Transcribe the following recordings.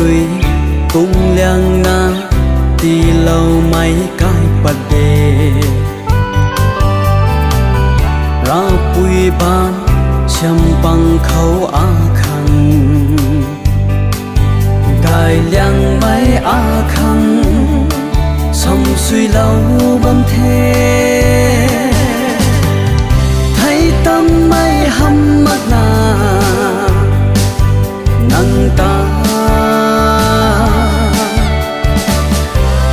rui cùng liang na ti lâu mấy cái bật đề ra bùi ban chăm bằng khâu a khăn gai liang mấy a khăn sông suy lâu bấm thế thấy tâm mấy hâm mắt na nắng ta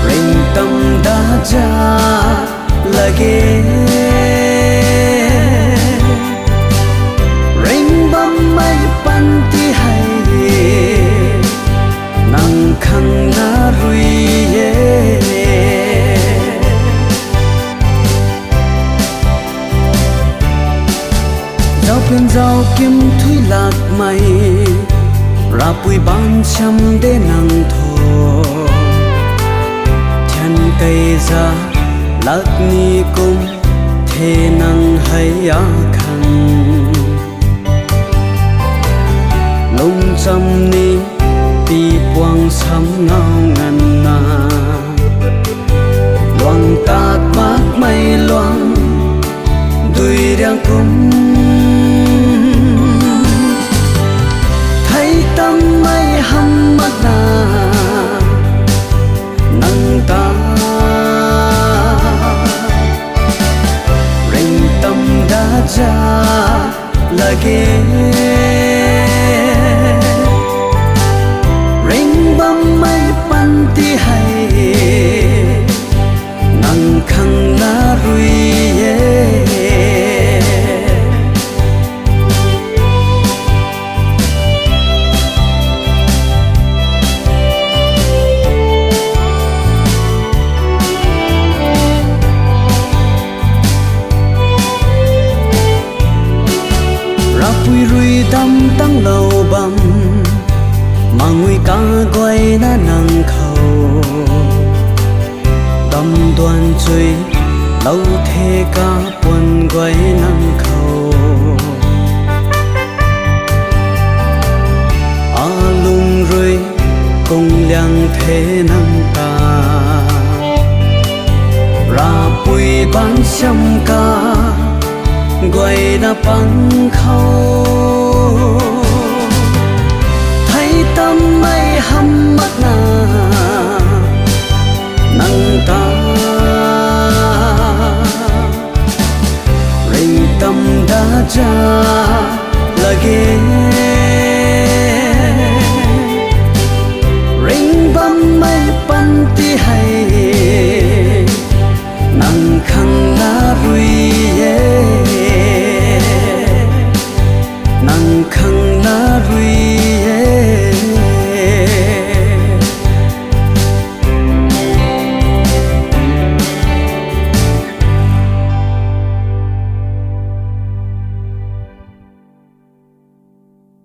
rình tâm đã ra lagi rình bấm mấy panti hay nang khang na rui giao bên giao kim thủy lạc mây ra bùi ban chăm để nắng thô chân cây ra lạc ni cung thế nắng hay á khăn lung chăm ni ti quang sắm ngao ngàn na loang tát mát mây loang đuôi đang cung thấy tâm mây hâm mắt na nắng ta rình tâm đã ra lagi rình bấm mấy panti hay nắng khang na rui bùi rui đâm tăng lầu bầm mà nguy ca quay na nắng khâu đâm đoàn chui lâu thế ca buồn quay nắng khâu a lung rui cùng liang thế nắng ta ra bùi ban chăm ca quay na băng khâu thấy tâm mây hâm mắt na nắng ta rình tâm đã ra lagi